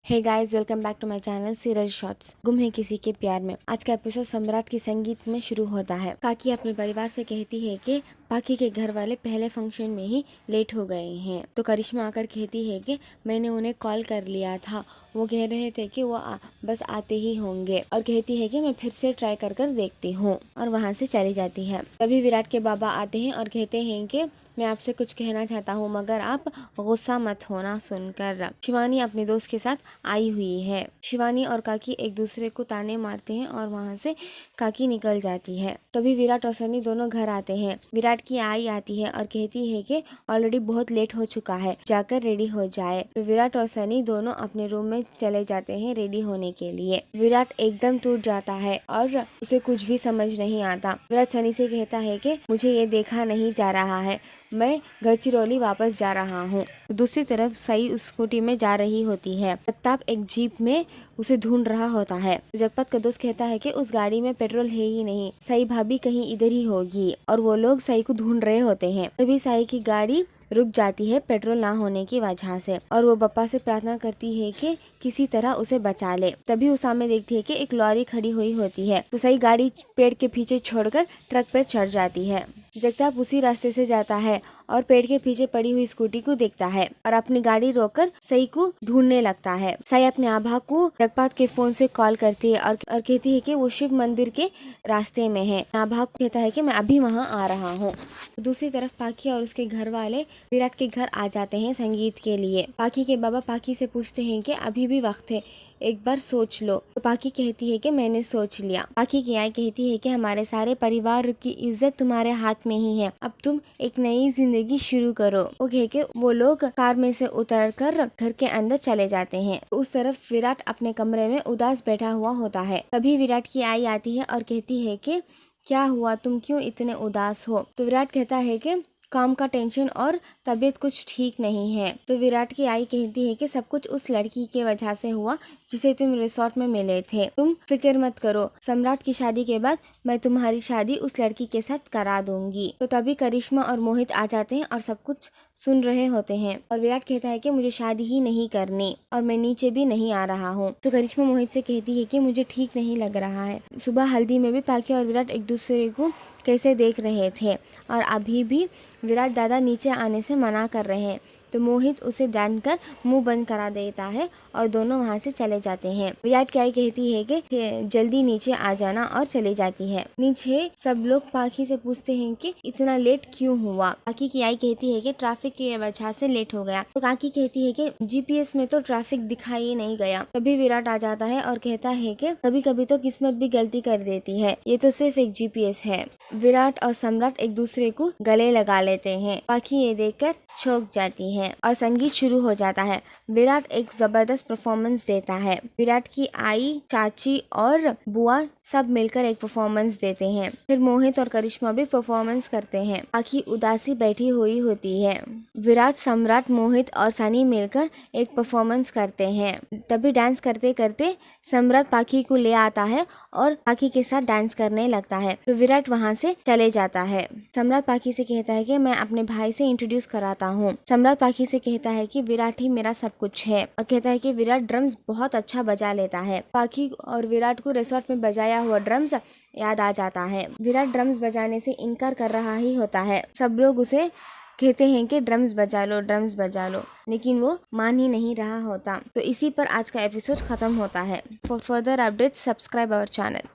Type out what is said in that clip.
Hey guys, welcome back to my channel Seeraj shorts. गुम है किसी के प्यार में। आज का एपिसोड सम्राट की संगीत में शुरू होता है। काकी अपने परिवार से कहती है कि पाकी के घर वाले पहले फंक्शन में ही लेट हो गए हैं। तो करिश्मा आकर कहती है कि मैंने उन्हें कॉल कर लिया था, वो कह रहे थे कि वो बस आते ही होंगे, और कहती है कि मैं फिर से ट्राई कर देखती हूँ, और वहाँ से चली जाती है। तभी विराट के बाबा आते हैं और कहते हैं कि मैं आपसे कुछ कहना चाहता हूँ, मगर आप गुस्सा मत होना सुनकर। शिवानी अपने दोस्त के साथ आई हुई है। शिवानी और काकी एक दूसरे को ताने मारते हैं और वहाँ से काकी निकल जाती है। तभी विराट और सनी दोनों घर आते हैं। विराट की आई आती है और कहती है कि ऑलरेडी बहुत लेट हो चुका है, जाकर रेडी हो जाए। तो विराट और सनी दोनों अपने रूम में चले जाते हैं रेडी होने के लिए। विराट एकदम टूट जाता है और उसे कुछ भी समझ नहीं आता। विराट सनी से कहता है कि मुझे ये देखा नहीं जा रहा है, मैं गढ़चिरौली वापस जा रहा हूँ। दूसरी तरफ सई उस स्कूटी में जा रही होती है। जगताप एक जीप में उसे ढूंढ रहा होता है। जगपत का दोस्त कहता है कि उस गाड़ी में पेट्रोल है ही नहीं, सई भाभी कहीं इधर ही होगी, और वो लोग सई को ढूंढ रहे होते हैं। तभी सई की गाड़ी रुक जाती है पेट्रोल ना होने की वजह से, और वो बप्पा से प्रार्थना करती है कि किसी तरह उसे बचा ले। तभी वो सामने देखती है कि एक लॉरी खड़ी हुई होती है। तो सई गाड़ी पेड़ के पीछे छोड़कर ट्रक पर चढ़ जाती है। जगताप उसी रास्ते से जाता है और पेड़ के पीछे पड़ी हुई स्कूटी को देखता है और अपनी गाड़ी रोककर सई को ढूंढने लगता है। सई अपने आभा को जगपात के फोन से कॉल करती है और कहती है कि वो शिव मंदिर के रास्ते में है। आभा को कहता है कि मैं अभी वहाँ आ रहा हूँ। दूसरी तरफ पाकी और उसके घर वाले विराट के घर आ जाते हैं संगीत के लिए। पाकी के बाबा पाकी से पूछते हैं कि अभी भी वक्त है, एक बार सोच लो। तो पाकी कहती है कि मैंने सोच लिया। पाकी की आई कहती है कि हमारे सारे परिवार की इज्जत तुम्हारे हाथ में ही है, अब तुम एक नई जिंदगी शुरू करो। वो कह के वो लोग कार में से उतरकर घर के अंदर चले जाते हैं। उस तरफ विराट अपने कमरे में उदास बैठा हुआ होता है। तभी विराट की आई आती है और कहती है कि क्या हुआ, तुम क्यों इतने उदास हो। तो विराट कहता है कि काम का टेंशन और तबीयत कुछ ठीक नहीं है। तो विराट की आई कहती है कि सब कुछ उस लड़की के वजह से हुआ जिसे तुम रिसोर्ट में मिले थे। तुम फिक्र मत करो, सम्राट की शादी के बाद मैं तुम्हारी शादी उस लड़की के साथ करा दूंगी। तो तभी करिश्मा और मोहित आ जाते हैं और सब कुछ सुन रहे होते हैं। और विराट कहता है कि मुझे शादी ही नहीं करनी और मैं नीचे भी नहीं आ रहा हूँ। तो करिश्मा मोहित से कहती है कि मुझे ठीक नहीं लग रहा है। सुबह हल्दी में भी पाकी और विराट एक दूसरे को कैसे देख रहे थे, और अभी भी विराट दादा नीचे आने से मना कर रहे हैं। तो मोहित उसे जानकर मुंह बंद करा देता है और दोनों वहां से चले जाते हैं। विराट क्या कहती है कि जल्दी नीचे आ जाना, और चली जाती है। नीचे सब लोग पाकी से पूछते हैं कि इतना लेट क्यों हुआ। पाकी की आई कहती है कि ट्रैफिक की वजह से लेट हो गया। तो काकी कहती है कि जीपीएस में तो ट्रैफिक दिखाई नहीं गया। तभी विराट आ जाता है और कहता है कि कभी कभी तो किस्मत भी गलती कर देती है, ये तो सिर्फ एक जीपीएस है। विराट और सम्राट एक दूसरे को गले लगा लेते हैं। पाकी ये देखकर चौंक जाती है और संगीत शुरू हो जाता है। विराट एक जबरदस्त परफॉर्मेंस देता है। विराट की आई, चाची और बुआ सब मिलकर एक परफॉर्मेंस देते हैं। फिर मोहित और करिश्मा भी परफॉर्मेंस करते हैं। पाकी उदासी बैठी हुई होती है। विराट, सम्राट, मोहित और सनी मिलकर एक परफॉर्मेंस करते हैं। तभी डांस करते करते सम्राट पाकी को ले आता है और पाकी के साथ डांस करने लगता है। तो विराट वहाँ से चले जाता है। सम्राट पाकी से कहता है कि मैं अपने भाई से इंट्रोड्यूस कराता हूँ। सम्राट पाकी से कहता है कि विराट ही मेरा सब कुछ है, और कहता है कि विराट ड्रम्स बहुत अच्छा बजा लेता है। पाकी और विराट को रिसोर्ट में बजाया हुआ ड्रम्स याद आ जाता है। विराट ड्रम्स बजाने से इनकार कर रहा ही होता है। सब लोग उसे कहते हैं कि ड्रम्स बजा लो, ड्रम्स बजा लो, लेकिन वो मान ही नहीं रहा होता। तो इसी पर आज का एपिसोड खत्म होता है। For further updates subscribe our channel.